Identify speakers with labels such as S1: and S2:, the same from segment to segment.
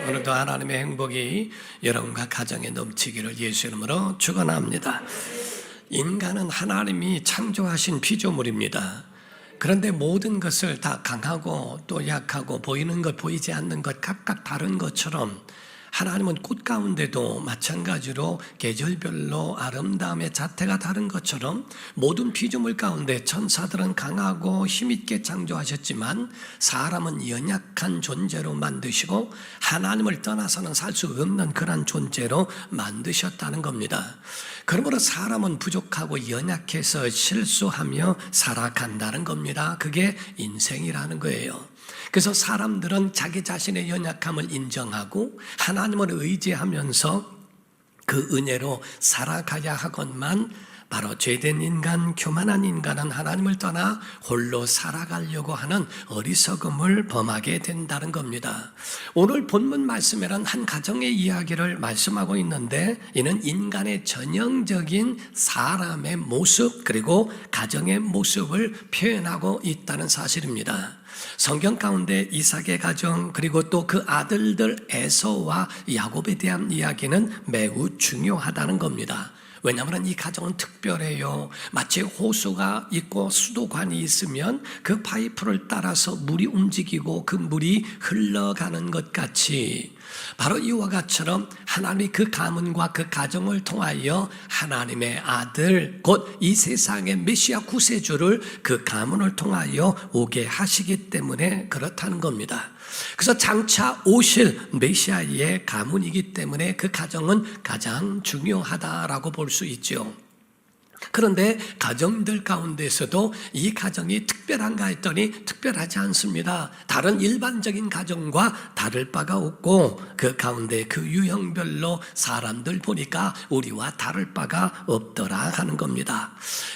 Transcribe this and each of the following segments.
S1: 오늘도 하나님의 행복이 여러분과 가정에 넘치기를 예수 이름으로 축원합니다. 인간은 하나님이 창조하신 피조물입니다. 그런데 모든 것을 다 강하고 또 약하고 보이는 것 보이지 않는 것 각각 다른 것처럼 하나님은 꽃 가운데도 마찬가지로 계절별로 아름다움의 자태가 다른 것처럼 모든 피조물 가운데 천사들은 강하고 힘있게 창조하셨지만 사람은 연약한 존재로 만드시고 하나님을 떠나서는 살 수 없는 그런 존재로 만드셨다는 겁니다. 그러므로 사람은 부족하고 연약해서 실수하며 살아간다는 겁니다. 그게 인생이라는 거예요. 그래서 사람들은 자기 자신의 연약함을 인정하고 하나님을 의지하면서 그 은혜로 살아가야 하건만 바로 죄된 인간, 교만한 인간은 하나님을 떠나 홀로 살아가려고 하는 어리석음을 범하게 된다는 겁니다. 오늘 본문 말씀에는 한 가정의 이야기를 말씀하고 있는데 이는 인간의 전형적인 사람의 모습 그리고 가정의 모습을 표현하고 있다는 사실입니다. 성경 가운데 이삭의 가정 그리고 또 그 아들들 에서와 야곱에 대한 이야기는 매우 중요하다는 겁니다. 왜냐하면 이 가정은 특별해요. 마치 호수가 있고 수도관이 있으면 그 파이프를 따라서 물이 움직이고 그 물이 흘러가는 것 같이 바로 이와 같처럼 하나님이 그 가문과 그 가정을 통하여 하나님의 아들 곧 이 세상의 메시아 구세주를 그 가문을 통하여 오게 하시기 때문에 그렇다는 겁니다. 그래서 장차 오실 메시아의 가문이기 때문에 그 가정은 가장 중요하다라고 볼 수 있죠. 그런데 가정들 가운데서도 이 가정이 특별한가 했더니 특별하지 않습니다. 다른 일반적인 가정과 다를 바가 없고 그 가운데 그 유형별로 사람들 보니까 우리와 다를 바가 없더라 하는 겁니다.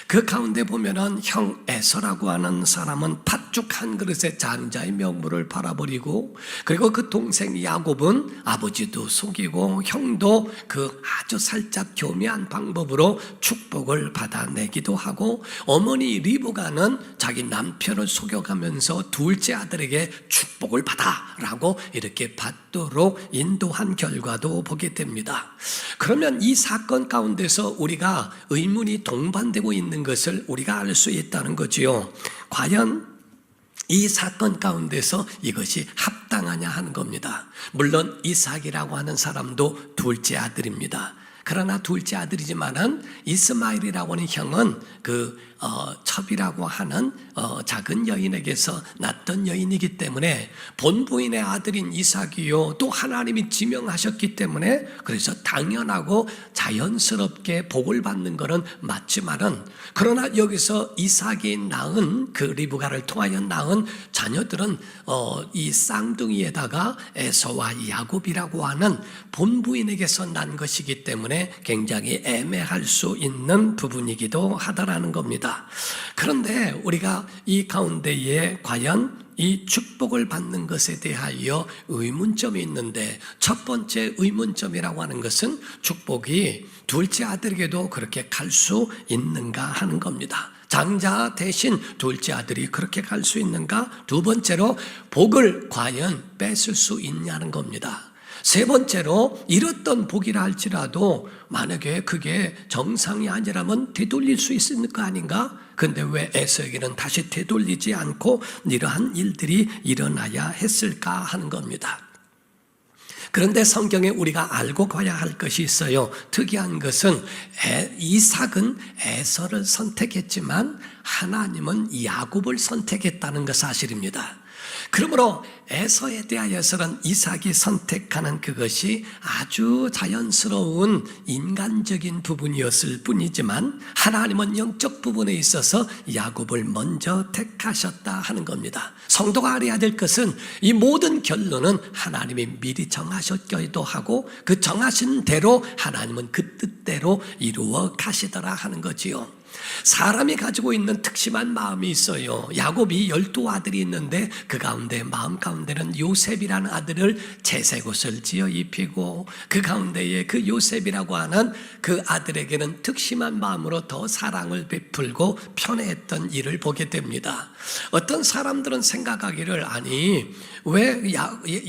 S1: 그 가운데 보면은 형 에서라고 하는 사람은 팥죽 한 그릇에 장자의 명물을 팔아버리고 그리고 그 동생 야곱은 아버지도 속이고 형도 그 아주 살짝 교묘한 방법으로 축복을 받아내기도 하고 어머니 리브가는 자기 남편을 속여가면서 둘째 아들에게 축복을 받아라고 이렇게 받도록 인도한 결과도 보게 됩니다. 그러면 이 사건 가운데서 우리가 의문이 동반되고 있는 것을 우리가 알 수 있다는 거지요. 과연 이 사건 가운데서 이것이 합당하냐 하는 겁니다. 물론 이삭이라고 하는 사람도 둘째 아들입니다. 그러나 둘째 아들이지만은 이스마엘이라고 하는 형은 첩이라고 하는 작은 여인에게서 낳던 여인이기 때문에 본부인의 아들인 이삭이요 또 하나님이 지명하셨기 때문에 그래서 당연하고 자연스럽게 복을 받는 것은 맞지만은 그러나 여기서 이삭이 낳은 그 리브가를 통하여 낳은 자녀들은 이 쌍둥이에다가 에서와 야곱이라고 하는 본부인에게서 난 것이기 때문에 굉장히 애매할 수 있는 부분이기도 하다라는 겁니다. 그런데 우리가 이 가운데에 과연 이 축복을 받는 것에 대하여 의문점이 있는데 첫 번째 의문점이라고 하는 것은 축복이 둘째 아들에게도 그렇게 갈 수 있는가 하는 겁니다. 장자 대신 둘째 아들이 그렇게 갈 수 있는가? 두 번째로 복을 과연 뺏을 수 있냐는 겁니다. 세 번째로 잃었던 복이라 할지라도 만약에 그게 정상이 아니라면 되돌릴 수 있을 거 아닌가? 근데 왜 에서에게는 다시 되돌리지 않고 이러한 일들이 일어나야 했을까 하는 겁니다. 그런데 성경에 우리가 알고 가야 할 것이 있어요. 특이한 것은 이삭은 에서를 선택했지만 하나님은 야곱을 선택했다는 것 사실입니다. 그러므로 에서에 대하여서는 이삭이 선택하는 그것이 아주 자연스러운 인간적인 부분이었을 뿐이지만 하나님은 영적 부분에 있어서 야곱을 먼저 택하셨다 하는 겁니다. 성도가 알아야 될 것은 이 모든 결론은 하나님이 미리 정하셨기도 하고 그 정하신 대로 하나님은 그 뜻대로 이루어 가시더라 하는 거지요. 사람이 가지고 있는 특심한 마음이 있어요. 야곱이 12아들이 있는데 그 가운데 마음 가운데는 요셉이라는 아들을 채색 옷을 지어 입히고 그 가운데에 그 요셉이라고 하는 그 아들에게는 특심한 마음으로 더 사랑을 베풀고 편애했던 일을 보게 됩니다. 어떤 사람들은 생각하기를 아니 왜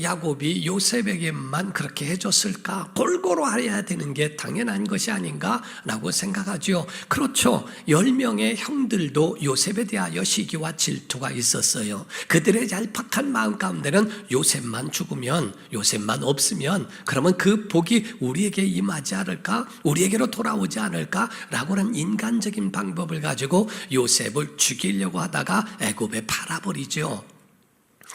S1: 야곱이 요셉에게만 그렇게 해줬을까? 골고루 해야 되는 게 당연한 것이 아닌가? 라고 생각하죠. 그렇죠. 10명의 형들도 요셉에 대하여 시기와 질투가 있었어요. 그들의 얄팍한 마음 가운데는 요셉만 죽으면, 요셉만 없으면 그러면 그 복이 우리에게 임하지 않을까? 우리에게로 돌아오지 않을까? 라고 하는 인간적인 방법을 가지고 요셉을 죽이려고 하다가 애굽에 팔아버리죠.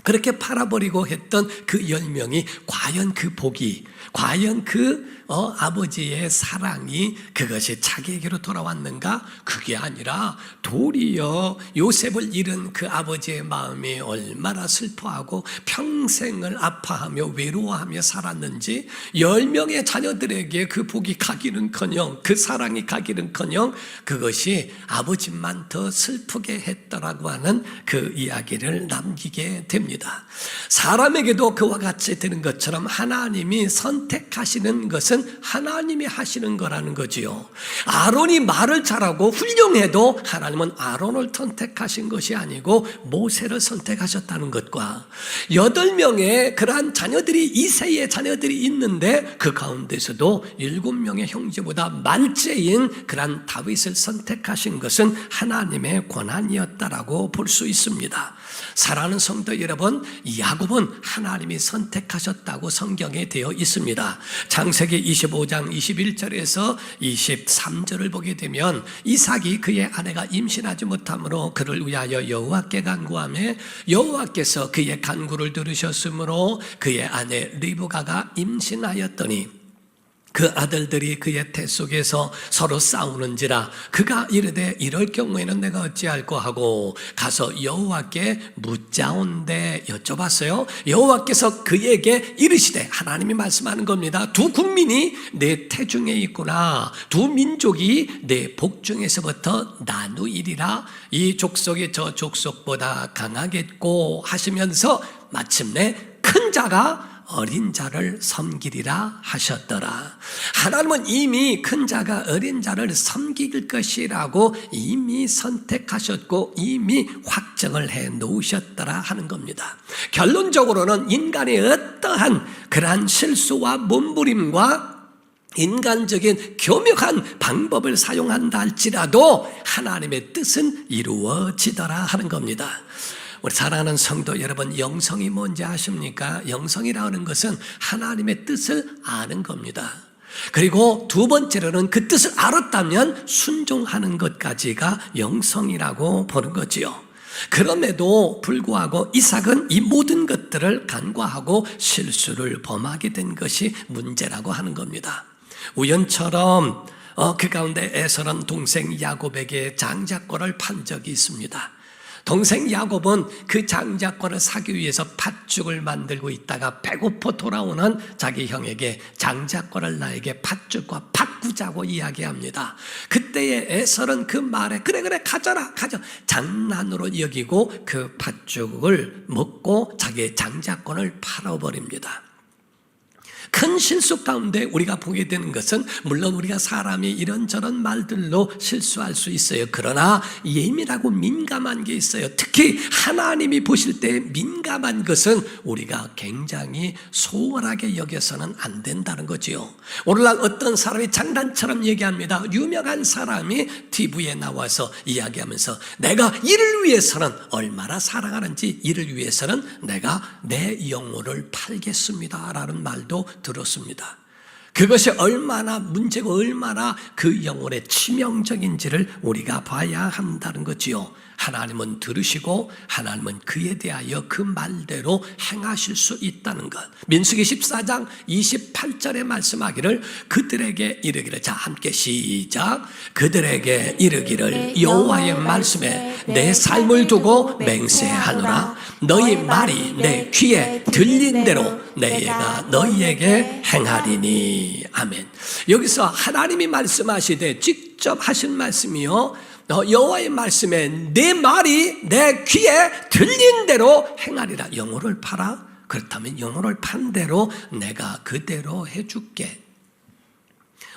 S1: 그렇게 팔아버리고 했던 그 10명이 과연 그 복이, 과연 그 아버지의 사랑이 그것이 자기에게로 돌아왔는가? 그게 아니라 도리어 요셉을 잃은 그 아버지의 마음이 얼마나 슬퍼하고 평생을 아파하며 외로워하며 살았는지 10명의 자녀들에게 그 복이 가기는커녕 그 사랑이 가기는커녕 그것이 아버지만 더 슬프게 했더라고 하는 그 이야기를 남기게 됩니다. 사람에게도 그와 같이 되는 것처럼 하나님이 선택하시는 것은 하나님이 하시는 거라는 거지요. 아론이 말을 잘하고 훌륭해도 하나님은 아론을 선택하신 것이 아니고 모세를 선택하셨다는 것과 8명의 그러한 자녀들이 이새의 자녀들이 있는데 그 가운데서도 7명의 형제보다 말째인 그러한 다윗을 선택하신 것은 하나님의 권한이었다라고 볼 수 있습니다. 사랑하는 성도 여러분, 야곱은 하나님이 선택하셨다고 성경에 되어 있습니다. 창세기 25장 21절에서 23절을 보게 되면 이삭이 그의 아내가 임신하지 못함으로 그를 위하여 여호와께 간구하며 여호와께서 그의 간구를 들으셨으므로 그의 아내 리브가가 임신하였더니 그 아들들이 그의 태 속에서 서로 싸우는지라 그가 이르되 이럴 경우에는 내가 어찌할꼬 하고 가서 여호와께 묻자온대 여쭤봤어요. 여호와께서 그에게 이르시되 하나님이 말씀하는 겁니다. 두 국민이 내 태중에 있구나. 두 민족이 내 복중에서부터 나누이리라. 이 족속이 저 족속보다 강하겠고 하시면서 마침내 큰 자가 어린 자를 섬기리라 하셨더라. 하나님은 이미 큰 자가 어린 자를 섬길 것이라고 이미 선택하셨고 이미 확정을 해 놓으셨더라 하는 겁니다. 결론적으로는 인간의 어떠한 그러한 실수와 몸부림과 인간적인 교묘한 방법을 사용한다 할지라도 하나님의 뜻은 이루어지더라 하는 겁니다. 우리 사랑하는 성도 여러분, 영성이 뭔지 아십니까? 영성이라고 하는 것은 하나님의 뜻을 아는 겁니다. 그리고 두 번째로는 그 뜻을 알았다면 순종하는 것까지가 영성이라고 보는 거지요. 그럼에도 불구하고 이삭은 이 모든 것들을 간과하고 실수를 범하게 된 것이 문제라고 하는 겁니다. 우연처럼 그 가운데 에서는 동생 야곱에게 장자권을 판 적이 있습니다. 동생 야곱은 그 장자권을 사기 위해서 팥죽을 만들고 있다가 배고파 돌아오는 자기 형에게 장자권을 나에게 팥죽과 바꾸자고 이야기합니다. 그때의 에설은 그 말에 그래 가져라 장난으로 여기고 그 팥죽을 먹고 자기의 장자권을 팔아버립니다. 큰 실수 가운데 우리가 보게 되는 것은 물론 우리가 사람이 이런저런 말들로 실수할 수 있어요. 그러나 예민하고 민감한 게 있어요. 특히 하나님이 보실 때 민감한 것은 우리가 굉장히 소홀하게 여겨서는 안 된다는 거지요. 오늘날 어떤 사람이 장난처럼 얘기합니다. 유명한 사람이 TV에 나와서 이야기하면서 내가 이를 위해서는 얼마나 사랑하는지 이를 위해서는 내가 내 영혼을 팔겠습니다 라는 말도 들었습니다. 그것이 얼마나 문제고 얼마나 그 영혼의 치명적인지를 우리가 봐야 한다는 거지요. 하나님은 들으시고 하나님은 그에 대하여 그 말대로 행하실 수 있다는 것. 민수기 14장 28절에 말씀하기를 그들에게 이르기를, 자 함께 시작. 그들에게 이르기를 여호와의 말씀에 내 삶을 두고 맹세하노라. 너희 말이 내 귀에 들린 대로 내가 너희에게 행하리니. 아멘. 여기서 하나님이 말씀하시되 직접 하신 말씀이요, 여호와의 말씀에 내 말이 내 귀에 들린 대로 행하리라. 영혼을 팔아? 그렇다면 영혼을 판 대로 내가 그대로 해줄게.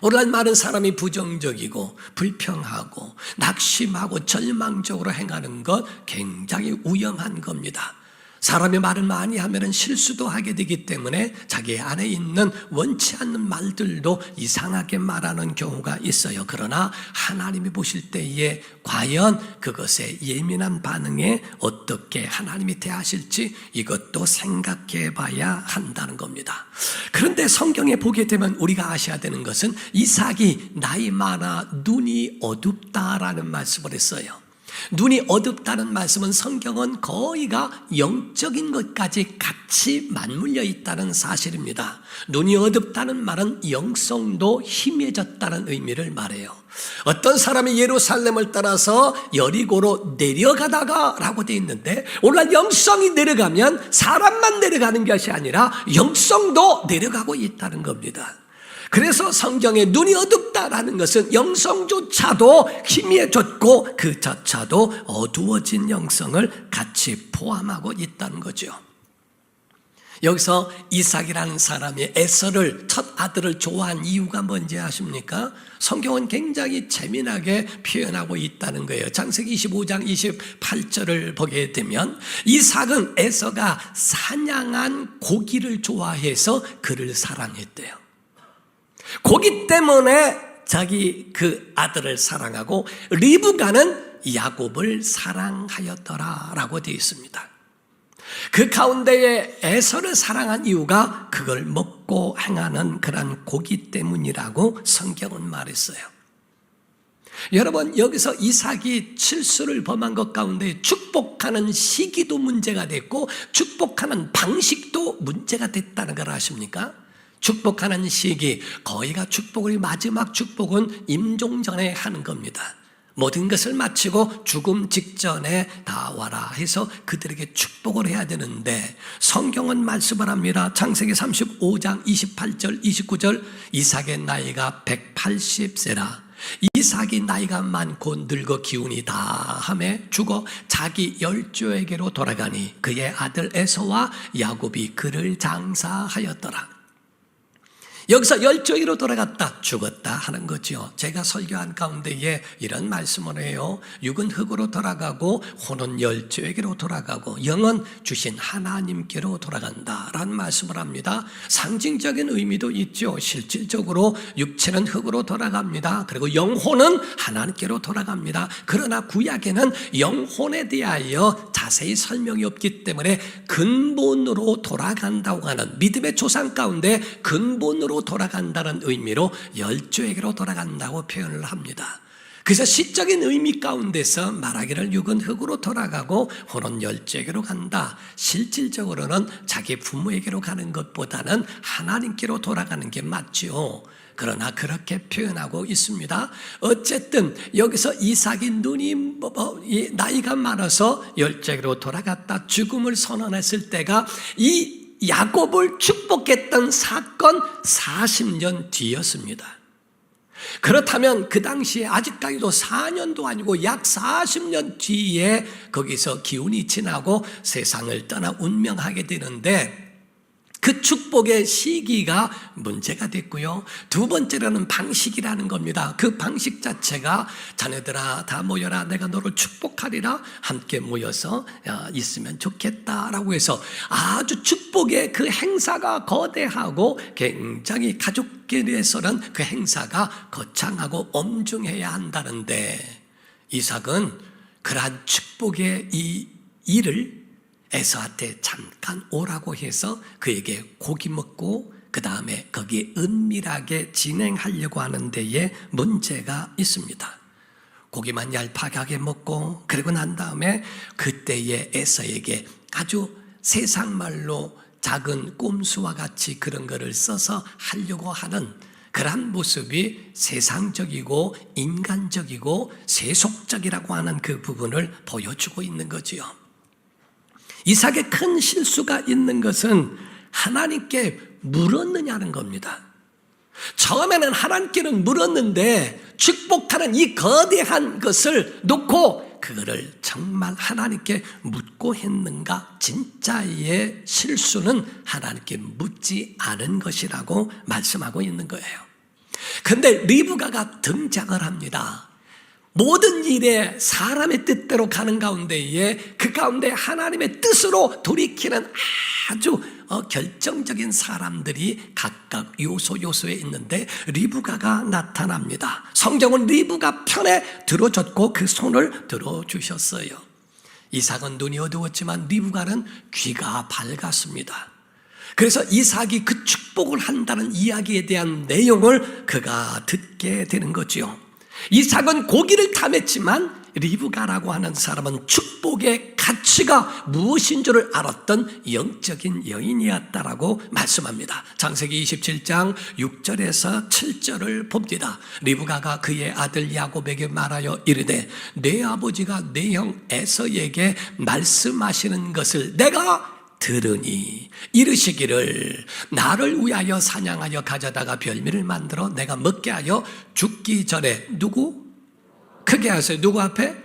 S1: 오늘날 많은 사람이 부정적이고 불평하고 낙심하고 절망적으로 행하는 것 굉장히 위험한 겁니다. 사람의 말을 많이 하면 실수도 하게 되기 때문에 자기 안에 있는 원치 않는 말들도 이상하게 말하는 경우가 있어요. 그러나 하나님이 보실 때에 과연 그것의 예민한 반응에 어떻게 하나님이 대하실지 이것도 생각해 봐야 한다는 겁니다. 그런데 성경에 보게 되면 우리가 아셔야 되는 것은 이삭이 나이 많아 눈이 어둡다라는 말씀을 했어요. 눈이 어둡다는 말씀은 성경은 거의가 영적인 것까지 같이 맞물려 있다는 사실입니다. 눈이 어둡다는 말은 영성도 희미해졌다는 의미를 말해요. 어떤 사람이 예루살렘을 따라서 여리고로 내려가다가 라고 되어 있는데, 오늘날 영성이 내려가면 사람만 내려가는 것이 아니라 영성도 내려가고 있다는 겁니다. 그래서 성경에 눈이 어둡다라는 것은 영성조차도 희미해졌고 그 자체도 어두워진 영성을 같이 포함하고 있다는 거죠. 여기서 이삭이라는 사람이 에서를 첫 아들을 좋아한 이유가 뭔지 아십니까? 성경은 굉장히 재미나게 표현하고 있다는 거예요. 창세기 25장 28절을 보게 되면 이삭은 에서가 사냥한 고기를 좋아해서 그를 사랑했대요. 고기 때문에 자기 그 아들을 사랑하고 리브가는 야곱을 사랑하였더라라고 되어 있습니다. 그 가운데에 에서를 사랑한 이유가 그걸 먹고 행하는 그런 고기 때문이라고 성경은 말했어요. 여러분, 여기서 이삭이 실수를 범한 것 가운데 축복하는 시기도 문제가 됐고 축복하는 방식도 문제가 됐다는 걸 아십니까? 축복하는 시기, 거의가 축복을 마지막 축복은 임종 전에 하는 겁니다. 모든 것을 마치고 죽음 직전에 다 와라 해서 그들에게 축복을 해야 되는데 성경은 말씀을 합니다. 창세기 35장 28절 29절 이삭의 나이가 180세라. 이삭이 나이가 많고 늙어 기운이 다함에 죽어 자기 열조에게로 돌아가니 그의 아들 에서와 야곱이 그를 장사하였더라. 여기서 열조에게로 돌아갔다, 죽었다 하는 거죠. 제가 설교한 가운데에 이런 말씀을 해요. 육은 흙으로 돌아가고 혼은 열조에게로 돌아가고 영은 주신 하나님께로 돌아간다라는 말씀을 합니다. 상징적인 의미도 있죠. 실질적으로 육체는 흙으로 돌아갑니다. 그리고 영혼은 하나님께로 돌아갑니다. 그러나 구약에는 영혼에 대하여 자세히 설명이 없기 때문에 근본으로 돌아간다고 하는, 믿음의 조상 가운데 근본으로 돌아간다는 의미로 열조에게로 돌아간다고 표현을 합니다. 그래서 시적인 의미 가운데서 말하기를 육은 흙으로 돌아가고 혼은 열조에게로 간다. 실질적으로는 자기 부모에게로 가는 것보다는 하나님께로 돌아가는 게 맞죠. 그러나 그렇게 표현하고 있습니다. 어쨌든 여기서 이삭이 눈이 나이가 많아서 열조에게로 돌아갔다 죽음을 선언했을 때가 이 야곱을 축복했던 사건 40년 뒤였습니다. 그렇다면 그 당시에 아직까지도 4년도 아니고 약 40년 뒤에 거기서 기운이 지나고 세상을 떠나 운명하게 되는데 그 축복의 시기가 문제가 됐고요. 두 번째로는 방식이라는 겁니다. 그 방식 자체가 자네들아 다 모여라, 내가 너를 축복하리라, 함께 모여서 있으면 좋겠다라고 해서 아주 축복의 그 행사가 거대하고 굉장히 가족끼리에서는 그 행사가 거창하고 엄중해야 한다는데 이삭은 그러한 축복의 이 일을 에서한테 잠깐 오라고 해서 그에게 고기 먹고 그 다음에 거기에 은밀하게 진행하려고 하는 데에 문제가 있습니다. 고기만 얄팍하게 먹고 그리고 난 다음에 그때의 에서에게 아주 세상말로 작은 꼼수와 같이 그런 거를 써서 하려고 하는 그러한 모습이 세상적이고 인간적이고 세속적이라고 하는 그 부분을 보여주고 있는 거지요. 이삭의 큰 실수가 있는 것은 하나님께 물었느냐는 겁니다. 처음에는 하나님께는 물었는데 축복하는 이 거대한 것을 놓고 그거를 정말 하나님께 묻고 했는가? 진짜의 실수는 하나님께 묻지 않은 것이라고 말씀하고 있는 거예요. 그런데 리브가가 등장을 합니다. 모든 일에 사람의 뜻대로 가는 가운데에 그 가운데 하나님의 뜻으로 돌이키는 아주 결정적인 사람들이 각각 요소에 있는데 리브가가 나타납니다. 성경은 리브가 편에 들어줬고 그 손을 들어주셨어요. 이삭은 눈이 어두웠지만 리브가는 귀가 밝았습니다. 그래서 이삭이 그 축복을 한다는 이야기에 대한 내용을 그가 듣게 되는 거죠. 이삭은 고기를 탐했지만 리브가라고 하는 사람은 축복의 가치가 무엇인 줄을 알았던 영적인 여인이었다라고 말씀합니다. 창세기 27장 6절에서 7절을 봅니다. 리브가가 그의 아들 야곱에게 말하여 이르되 내 아버지가 내 형 에서에게 말씀하시는 것을 내가 들으니 이르시기를 나를 위하여 사냥하여 가져다가 별미를 만들어 내가 먹게 하여 죽기 전에 누구? 크게 하세요. 누구 앞에?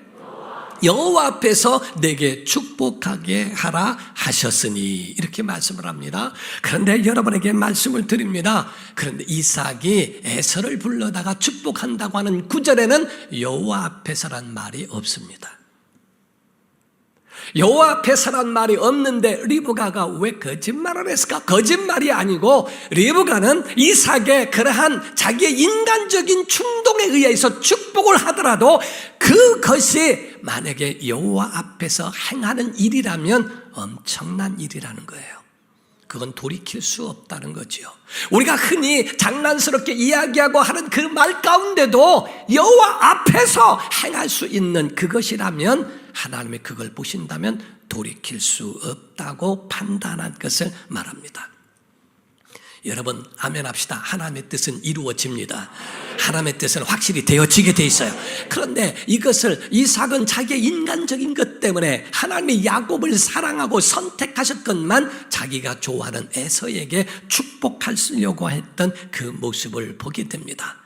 S1: 여호와 앞에서 내게 축복하게 하라 하셨으니 이렇게 말씀을 합니다. 그런데 여러분에게 말씀을 드립니다. 그런데 이삭이 에서를 불러다가 축복한다고 하는 9절에는 여호와 앞에서란 말이 없습니다. 여호와 앞에서란 말이 없는데 리브가가 왜 거짓말을 했을까? 거짓말이 아니고 리브가는 이삭의 그러한 자기의 인간적인 충동에 의해서 축복을 하더라도 그것이 만약에 여호와 앞에서 행하는 일이라면 엄청난 일이라는 거예요. 그건 돌이킬 수 없다는 거지요. 우리가 흔히 장난스럽게 이야기하고 하는 그 말 가운데도 여호와 앞에서 행할 수 있는 그것이라면 하나님이 그걸 보신다면 돌이킬 수 없다고 판단한 것을 말합니다. 여러분 아멘 합시다. 하나님의 뜻은 이루어집니다. 하나님의 뜻은 확실히 되어지게 돼 있어요. 그런데 이것을 이삭은 자기의 인간적인 것 때문에 하나님이 야곱을 사랑하고 선택하셨건만 자기가 좋아하는 에서에게 축복하려고 했던 그 모습을 보게 됩니다.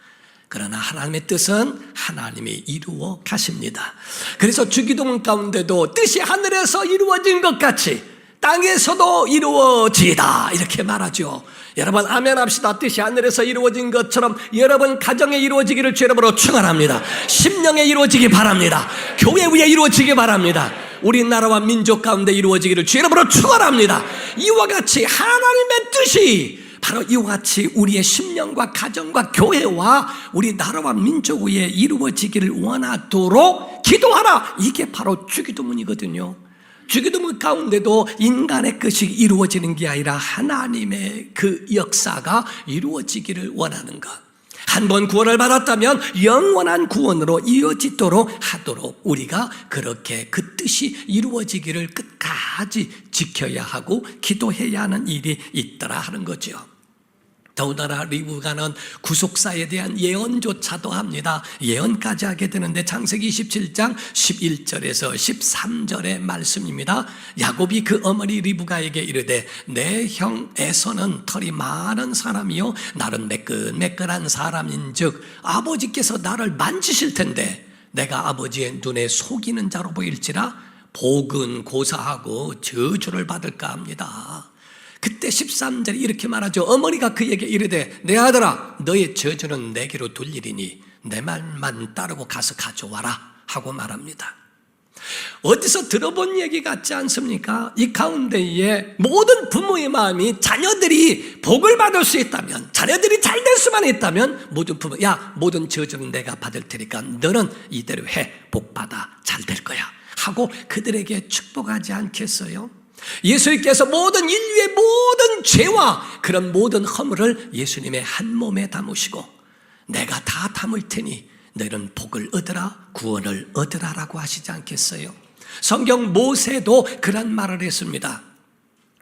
S1: 그러나 하나님의 뜻은 하나님이 이루어 가십니다. 그래서 주기도문 가운데도 뜻이 하늘에서 이루어진 것 같이 땅에서도 이루어지다 이렇게 말하죠. 여러분 아멘 합시다. 뜻이 하늘에서 이루어진 것처럼 여러분 가정에 이루어지기를 주 이름으로 축원합니다. 심령에 이루어지기 바랍니다. 교회 위에 이루어지기 바랍니다. 우리나라와 민족 가운데 이루어지기를 주 이름으로 축원합니다. 이와 같이 하나님의 뜻이 바로 이와 같이 우리의 심령과 가정과 교회와 우리 나라와 민족 위에 이루어지기를 원하도록 기도하라. 이게 바로 주기도문이거든요. 주기도문 가운데도 인간의 것이 이루어지는 게 아니라 하나님의 그 역사가 이루어지기를 원하는 것. 한 번 구원을 받았다면 영원한 구원으로 이어지도록 하도록 우리가 그렇게 그 뜻이 이루어지기를 끝까지 지켜야 하고 기도해야 하는 일이 있더라 하는 거죠. 더군다나 리브가는 구속사에 대한 예언조차도 합니다. 예언까지 하게 되는데 창세기 27장 11절에서 13절의 말씀입니다. 야곱이 그 어머니 리브가에게 이르되 내 형 에서는 털이 많은 사람이요 나는 매끈매끈한 사람인즉 아버지께서 나를 만지실 텐데 내가 아버지의 눈에 속이는 자로 보일지라 복은 고사하고 저주를 받을까 합니다. 그때 13절에 이렇게 말하죠. 어머니가 그에게 이르되 내 아들아 너의 저주는 내게로 돌리리니 내 말만 따르고 가서 가져와라 하고 말합니다. 어디서 들어본 얘기 같지 않습니까? 이 가운데에 모든 부모의 마음이 자녀들이 복을 받을 수 있다면 자녀들이 잘 될 수만 있다면 모든 부모 야 모든 저주는 내가 받을 테니까 너는 이대로 해 복 받아 잘 될 거야 하고 그들에게 축복하지 않겠어요? 예수님께서 모든 인류의 모든 죄와 그런 모든 허물을 예수님의 한 몸에 담으시고 내가 다 담을 테니 너희는 복을 얻으라 구원을 얻으라라고 하시지 않겠어요? 성경 모세도 그런 말을 했습니다.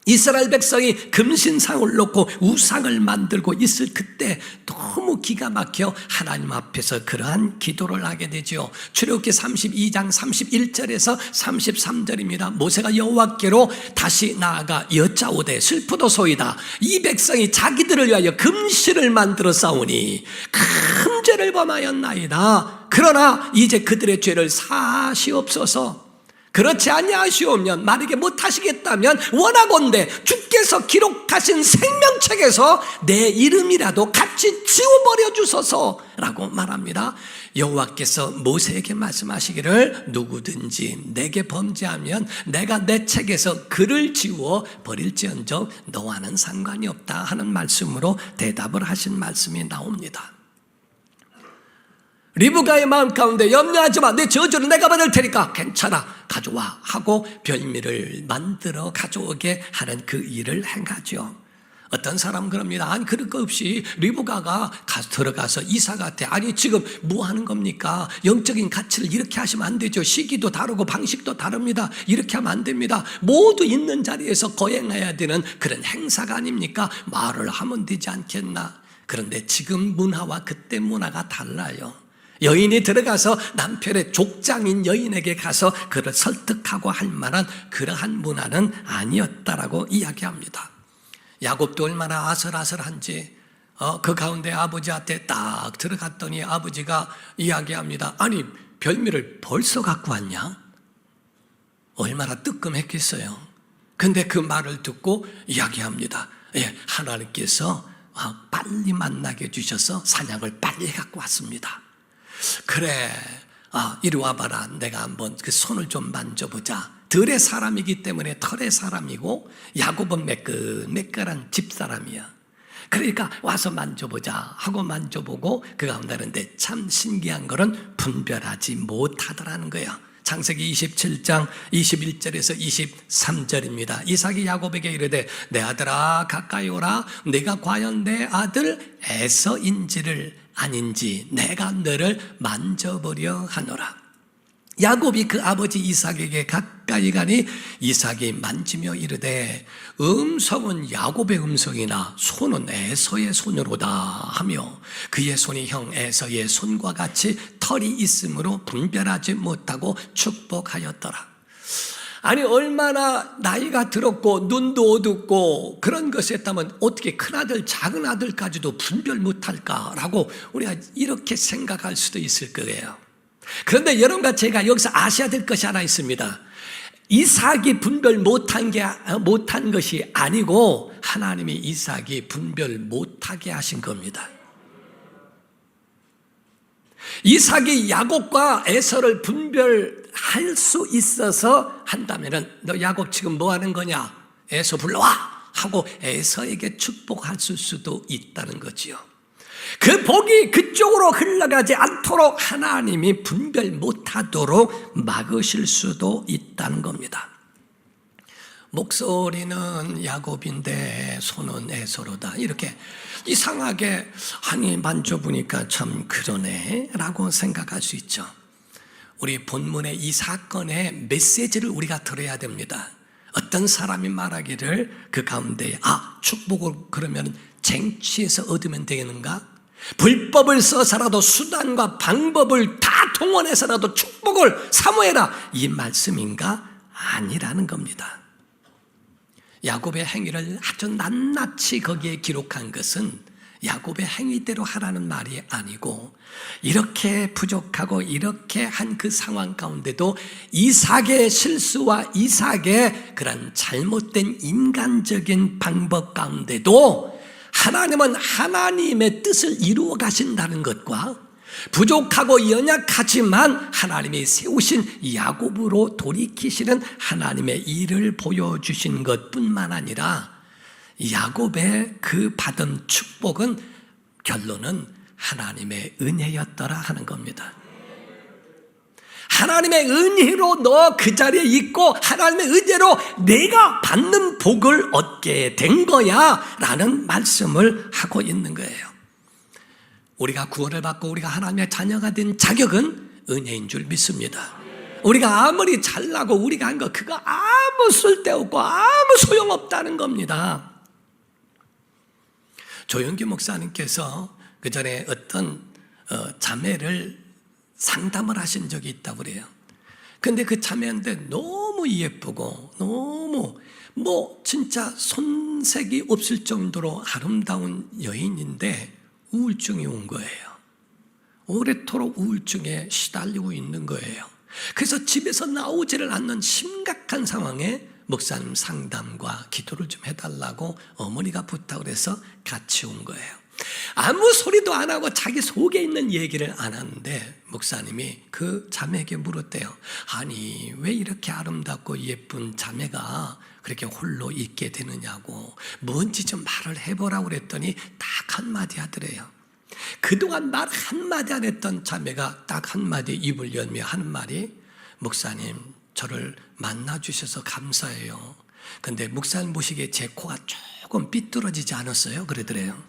S1: 이스라엘 백성이 금신상을 놓고 우상을 만들고 있을 그때 너무 기가 막혀 하나님 앞에서 그러한 기도를 하게 되죠. 출애굽기 32장 31절에서 33절입니다. 모세가 여호와께로 다시 나아가 여짜오되 슬프도소이다. 이 백성이 자기들을 위하여 금신을 만들어 싸우니 큰 죄를 범하였나이다. 그러나 이제 그들의 죄를 사하시옵소서. 그렇지 아니하시오면 만약에 못하시겠다면 원하건대 주께서 기록하신 생명책에서 내 이름이라도 같이 지워버려 주소서라고 말합니다. 여호와께서 모세에게 말씀하시기를 누구든지 내게 범죄하면 내가 내 책에서 그를 지워 버릴지언정 너와는 상관이 없다 하는 말씀으로 대답을 하신 말씀이 나옵니다. 리브가의 마음 가운데 염려하지 마. 내 저주를 내가 받을 테니까 괜찮아. 가져와 하고 별미를 만들어 가져오게 하는 그 일을 행하죠. 어떤 사람은 그럽니다. 아니 그럴 거 없이 리브가가 들어가서 이삭한테 아니 지금 뭐 하는 겁니까? 영적인 가치를 이렇게 하시면 안 되죠. 시기도 다르고 방식도 다릅니다. 이렇게 하면 안 됩니다. 모두 있는 자리에서 거행해야 되는 그런 행사가 아닙니까? 말을 하면 되지 않겠나? 그런데 지금 문화와 그때 문화가 달라요. 여인이 들어가서 남편의 족장인 여인에게 가서 그를 설득하고 할 만한 그러한 문화는 아니었다라고 이야기합니다. 야곱도 얼마나 아슬아슬한지 그 가운데 아버지한테 딱 들어갔더니 아버지가 이야기합니다. 아니 별미를 벌써 갖고 왔냐? 얼마나 뜨끔했겠어요. 근데 그 말을 듣고 이야기합니다. 예, 하나님께서 빨리 만나게 해주셔서 사냥을 빨리 갖고 왔습니다. 그래, 이리 와봐라. 내가 한번 그 손을 좀 만져보자. 들의 사람이기 때문에 털의 사람이고 야곱은 매끈매끈한 집사람이야. 그러니까 와서 만져보자 하고 만져보고 그 가운데 하는데 참 신기한 거는 분별하지 못하더라는 거예요. 창세기 27장 21절에서 23절입니다. 이삭이 야곱에게 이르되 내 아들아 가까이 오라. 네가 과연 내 아들 에서인지를 아닌지 내가 너를 만져보려 하노라. 야곱이 그 아버지 이삭에게 가까이 가니 이삭이 만지며 이르되 음성은 야곱의 음성이나 손은 에서의 손으로다 하며 그의 손이 형 에서의 손과 같이 털이 있으므로 분별하지 못하고 축복하였더라. 아니 얼마나 나이가 들었고 눈도 어둡고 그런 것이 했다면 어떻게 큰아들 작은 아들까지도 분별 못할까라고 우리가 이렇게 생각할 수도 있을 거예요. 그런데 여러분과 제가 여기서 아셔야 될 것이 하나 있습니다. 이삭이 분별 못한 것이 아니고 하나님이 이삭이 분별 못하게 하신 겁니다. 이삭이 야곱과 에서를 분별할 수 있어서 한다면은 너 야곱 지금 뭐 하는 거냐? 에서 불러와 하고 에서에게 축복할 수도 있다는 거지요. 그 복이 그쪽으로 흘러가지 않도록 하나님이 분별 못하도록 막으실 수도 있다는 겁니다. 목소리는 야곱인데 손은 에서로다. 이렇게 이상하게 아니 만져보니까 참 그러네 라고 생각할 수 있죠. 우리 본문의 이 사건의 메시지를 우리가 들어야 됩니다. 어떤 사람이 말하기를 그 가운데 축복을 그러면 쟁취해서 얻으면 되겠는가? 불법을 써서라도 수단과 방법을 다 동원해서라도 축복을 사모해라 이 말씀인가? 아니라는 겁니다. 야곱의 행위를 아주 낱낱이 거기에 기록한 것은 야곱의 행위대로 하라는 말이 아니고 이렇게 부족하고 이렇게 한 그 상황 가운데도 이삭의 실수와 이삭의 그런 잘못된 인간적인 방법 가운데도 하나님은 하나님의 뜻을 이루어 가신다는 것과 부족하고 연약하지만 하나님이 세우신 야곱으로 돌이키시는 하나님의 일을 보여주신 것뿐만 아니라 야곱의 그 받은 축복은 결론은 하나님의 은혜였더라 하는 겁니다. 하나님의 은혜로 너 그 자리에 있고 하나님의 은혜로 내가 받는 복을 얻게 된 거야 라는 말씀을 하고 있는 거예요. 우리가 구원을 받고 우리가 하나님의 자녀가 된 자격은 은혜인 줄 믿습니다. 우리가 아무리 잘나고 우리가 한 거 그거 아무 쓸데없고 아무 소용없다는 겁니다. 조영기 목사님께서 그 전에 어떤 자매를 상담을 하신 적이 있다고 그래요. 근데 그 자매한테 너무 예쁘고 너무 진짜 손색이 없을 정도로 아름다운 여인인데 우울증이 온 거예요. 오래도록 우울증에 시달리고 있는 거예요. 그래서 집에서 나오지를 않는 심각한 상황에 목사님 상담과 기도를 좀 해달라고 어머니가 부탁을 해서 같이 온 거예요. 아무 소리도 안 하고 자기 속에 있는 얘기를 안 하는데 목사님이 그 자매에게 물었대요. 아니 왜 이렇게 아름답고 예쁜 자매가 그렇게 홀로 있게 되느냐고 뭔지 좀 말을 해보라고 그랬더니 딱 한마디 하더래요. 그동안 말 한마디 안 했던 자매가 딱 한마디 입을 열며 하는 말이 목사님 저를 만나주셔서 감사해요. 근데 목사님 보시기에 제 코가 조금 삐뚤어지지 않았어요? 그러더래요.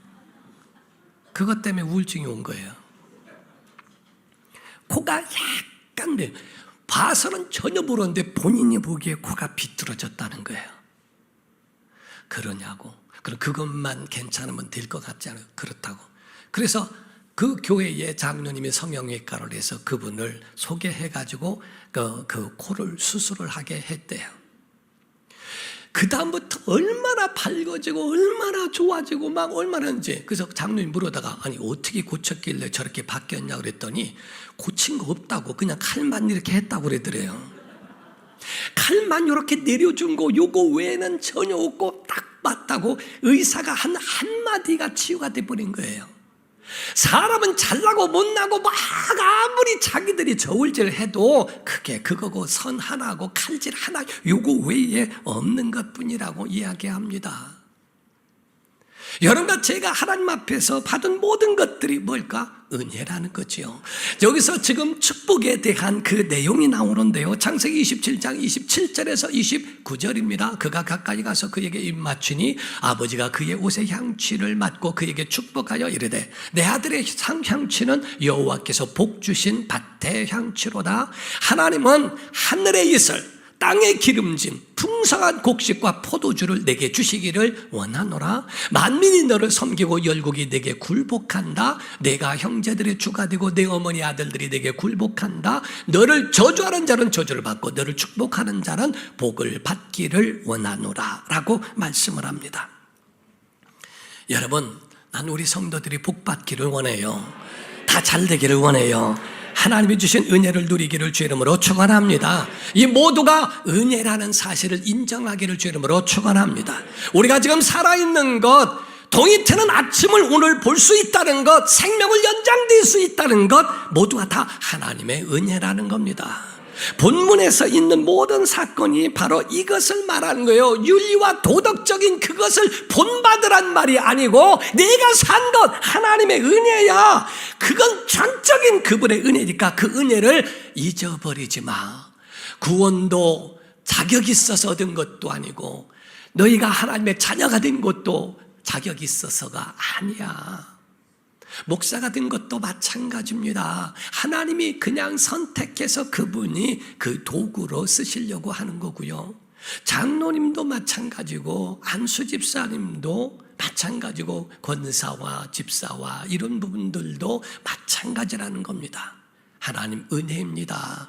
S1: 그것 때문에 우울증이 온 거예요. 코가 약간 봐서는 전혀 모르는데 본인이 보기에 코가 비뚤어졌다는 거예요. 그러냐고. 그럼 그것만 괜찮으면 될 것 같지 않아요? 그렇다고. 그래서 그 교회의 장로님이 성형외과를 해서 그분을 소개해가지고 그 코를 수술을 하게 했대요. 그 다음부터 얼마나 밝아지고 얼마나 좋아지고 막 얼마나인지. 그래서 장로님 물어다가 아니 어떻게 고쳤길래 저렇게 바뀌었냐 그랬더니 고친 거 없다고 그냥 칼만 이렇게 했다고 그러더래요. 칼만 이렇게 내려준 거 요거 외에는 전혀 없고 딱 맞다고 의사가 한 한마디가 치유가 돼버린 거예요. 사람은 잘나고 못나고 막 아무리 자기들이 저울질 해도 그게 그거고 선 하나고 칼질 하나 요거 외에 없는 것뿐이라고 이야기합니다. 여러분과 제가 하나님 앞에서 받은 모든 것들이 뭘까? 은혜라는 거지요. 여기서 지금 축복에 대한 그 내용이 나오는데요. 창세기 27장 27절에서 29절입니다. 그가 가까이 가서 그에게 입 맞추니 아버지가 그의 옷에 향취를 맡고 그에게 축복하여 이르되 내 아들의 향취는 여호와께서 복 주신 밭의 향취로다. 하나님은 하늘의 이슬 땅의 기름진 풍성한 곡식과 포도주를 내게 주시기를 원하노라. 만민이 너를 섬기고 열국이 내게 굴복한다. 내가 형제들의 주가 되고 내 어머니 아들들이 내게 굴복한다. 너를 저주하는 자는 저주를 받고 너를 축복하는 자는 복을 받기를 원하노라 라고 말씀을 합니다. 여러분, 난 우리 성도들이 복 받기를 원해요. 다 잘 되기를 원해요. 하나님이 주신 은혜를 누리기를 주의 이름으로 축원합니다. 이 모두가 은혜라는 사실을 인정하기를 주의 이름으로 축원합니다. 우리가 지금 살아있는 것, 동이 트는 아침을 오늘 볼 수 있다는 것, 생명을 연장될 수 있다는 것 모두가 다 하나님의 은혜라는 겁니다. 본문에서 있는 모든 사건이 바로 이것을 말하는 거예요. 윤리와 도덕적인 그것을 본받으란 말이 아니고 내가 산 것 하나님의 은혜야. 그건 전적인 그분의 은혜니까 그 은혜를 잊어버리지 마. 구원도 자격 있어서 얻은 것도 아니고 너희가 하나님의 자녀가 된 것도 자격 있어서가 아니야. 목사가 된 것도 마찬가지입니다. 하나님이 그냥 선택해서 그분이 그 도구로 쓰시려고 하는 거고요. 장로님도 마찬가지고 안수 집사님도 마찬가지고 권사와 집사와 이런 부분들도 마찬가지라는 겁니다. 하나님 은혜입니다.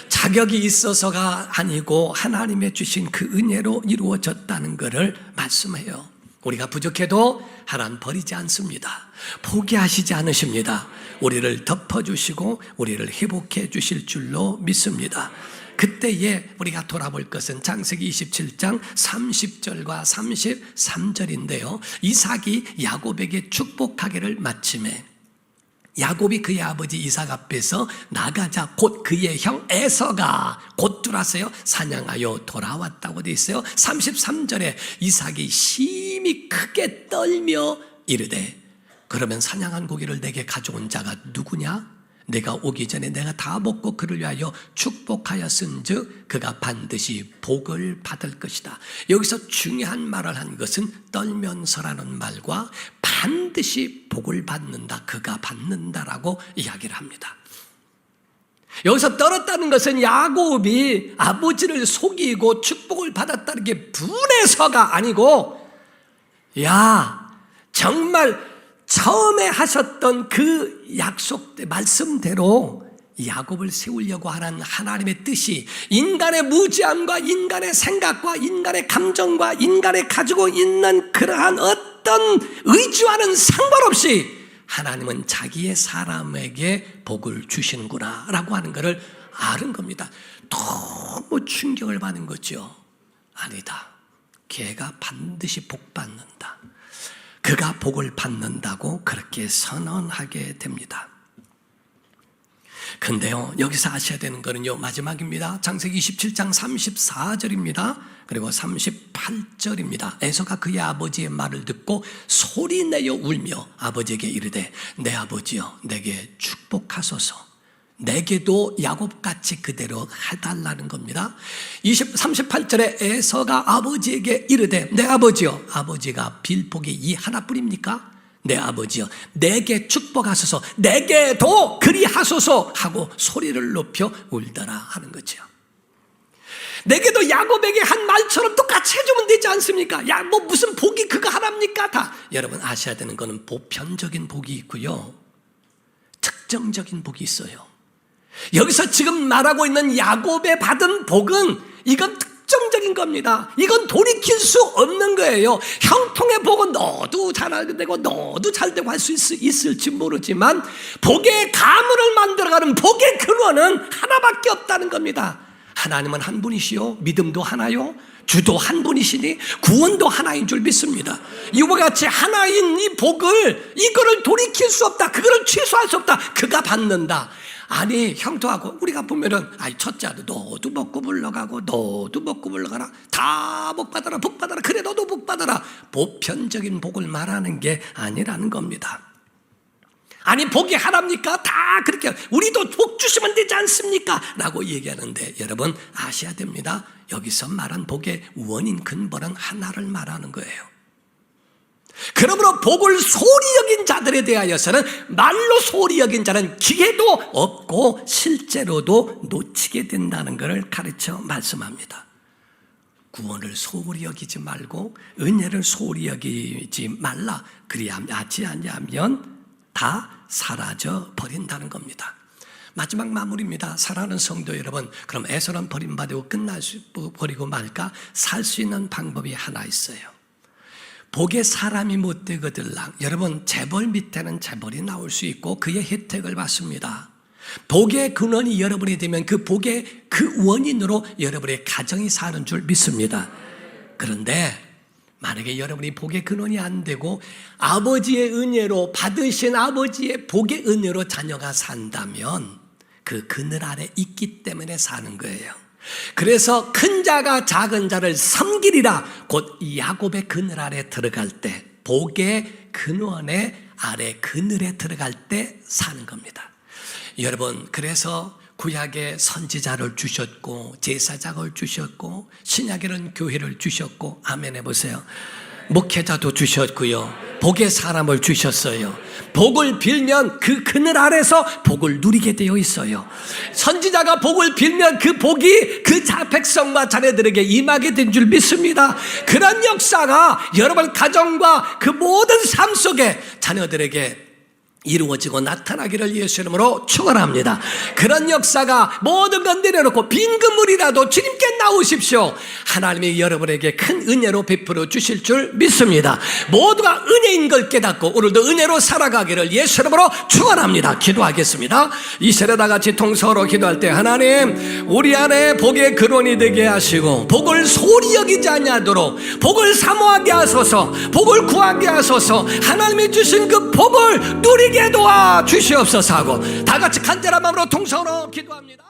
S1: 자격이 있어서가 아니고 하나님의 주신 그 은혜로 이루어졌다는 것을 말씀해요. 우리가 부족해도 하나님 버리지 않습니다. 포기하시지 않으십니다. 우리를 덮어주시고 우리를 회복해 주실 줄로 믿습니다. 그때에 우리가 돌아볼 것은 창세기 27장 30절과 33절인데요. 이삭이 야곱에게 축복하기를 마침에 야곱이 그의 아버지 이삭 앞에서 나가자 곧 그의 형 에서가 곧 들어왔어요. 사냥하여 돌아왔다고 되어 있어요. 33절에 이삭이 심히 크게 떨며 이르되 그러면 사냥한 고기를 내게 가져온 자가 누구냐? 내가 오기 전에 내가 다 먹고 그를 위하여 축복하였은즉 그가 반드시 복을 받을 것이다. 여기서 중요한 말을 한 것은 떨면서라는 말과 반드시 복을 받는다, 그가 받는다라고 이야기를 합니다. 여기서 떨었다는 것은 야곱이 아버지를 속이고 축복을 받았다는 게 분해서가 아니고, 야, 정말 처음에 하셨던 그 약속, 말씀대로 야곱을 세우려고 하는 하나님의 뜻이 인간의 무지함과 인간의 생각과 인간의 감정과 인간의 가지고 있는 그러한 어떤 의지와는 상관없이 하나님은 자기의 사람에게 복을 주시는구나 라고 하는 것을 아는 겁니다. 너무 충격을 받은 거죠. 아니다. 걔가 반드시 복 받는다. 그가 복을 받는다고 그렇게 선언하게 됩니다. 근데요, 여기서 아셔야 되는 거는요, 마지막입니다. 창세기 27장 34절입니다. 그리고 38절입니다. 에서가 그의 아버지의 말을 듣고 소리내어 울며 아버지에게 이르되, 내 아버지여, 내게 축복하소서. 내게도 야곱같이 그대로 해달라는 겁니다. 38절에 에서가 아버지에게 이르되, 내 아버지여, 아버지가 빌 복이 이 하나뿐입니까? 내 아버지여, 내게 축복하소서, 내게도 그리하소서 하고 소리를 높여 울더라 하는 거죠. 내게도 야곱에게 한 말처럼 똑같이 해주면 되지 않습니까? 야, 뭐 무슨 복이 그거 하나입니까? 다 여러분 아셔야 되는 거는 보편적인 복이 있고요, 특정적인 복이 있어요. 여기서 지금 말하고 있는 야곱의 받은 복은 이건 특정적인 겁니다. 이건 돌이킬 수 없는 거예요. 형통의 복은 너도 잘 되고 너도 잘 되고 할 수 있을지 모르지만 복의 가문을 만들어가는 복의 근원은 하나밖에 없다는 겁니다. 하나님은 한 분이시요, 믿음도 하나요, 주도 한 분이시니 구원도 하나인 줄 믿습니다. 이와 같이 하나인 이 복을, 이거를 돌이킬 수 없다, 그거를 취소할 수 없다, 그가 받는다. 아니, 형통하고 우리가 보면은, 아이, 첫째도 너도 먹고 물러가고 너도 먹고 물러가라, 다 복 받아라, 복 받아라, 그래 너도 복 받아라. 보편적인 복을 말하는 게 아니라는 겁니다. 아니, 복이 하나입니까? 다 그렇게 우리도 복 주시면 되지 않습니까? 라고 얘기하는데, 여러분 아셔야 됩니다. 여기서 말한 복의 원인 근본은 하나를 말하는 거예요. 그러므로 복을 소리 여긴 자들에 대하여서는, 말로 소리 여긴 자는 기회도 없고 실제로도 놓치게 된다는 것을 가르쳐 말씀합니다. 구원을 소홀히 여기지 말고 은혜를 소홀히 여기지 말라. 그리하지 않으면 다 사라져 버린다는 겁니다. 마지막 마무리입니다. 사랑하는 성도 여러분, 그럼 에서는 버림받고 버리고 말까? 살 수 있는 방법이 하나 있어요. 복에 사람이 못 되거들랑, 여러분 재벌 밑에는 재벌이 나올 수 있고 그의 혜택을 받습니다. 복의 근원이 여러분이 되면 그 복의 그 원인으로 여러분의 가정이 사는 줄 믿습니다. 그런데 만약에 여러분이 복의 근원이 안 되고 아버지의 은혜로 받으신 아버지의 복의 은혜로 자녀가 산다면 그 그늘 아래 있기 때문에 사는 거예요. 그래서 큰 자가 작은 자를 섬기리라, 곧 야곱의 그늘 아래 들어갈 때, 복의 근원의 아래 그늘에 들어갈 때 사는 겁니다. 여러분, 그래서 구약에 선지자를 주셨고 제사장을 주셨고 신약에는 교회를 주셨고, 아멘 해보세요. 목회자도 주셨고요, 복의 사람을 주셨어요. 복을 빌면 그 그늘 아래서 복을 누리게 되어 있어요. 선지자가 복을 빌면 그 복이 그 백성과 자녀들에게 임하게 된 줄 믿습니다. 그런 역사가 여러분 가정과 그 모든 삶 속에 자녀들에게 이루어지고 나타나기를 예수 이름으로 축원합니다. 그런 역사가 모든 건 내려놓고 빈 그물이라도 주님께 나오십시오. 하나님이 여러분에게 큰 은혜로 베풀어 주실 줄 믿습니다. 모두가 은혜인 걸 깨닫고 오늘도 은혜로 살아가기를 예수 이름으로 축원합니다. 기도하겠습니다. 이 시간에 다 같이 통성으로 기도할 때, 하나님 우리 안에 복의 근원이 되게 하시고 복을 소홀히 여기지 아니하도록 복을 사모하게 하소서, 복을 구하게 하소서. 하나님이 주신 그 복을 누리게 도와 주시옵소서 하고 다 같이 간절한 마음으로 통성으로 기도합니다.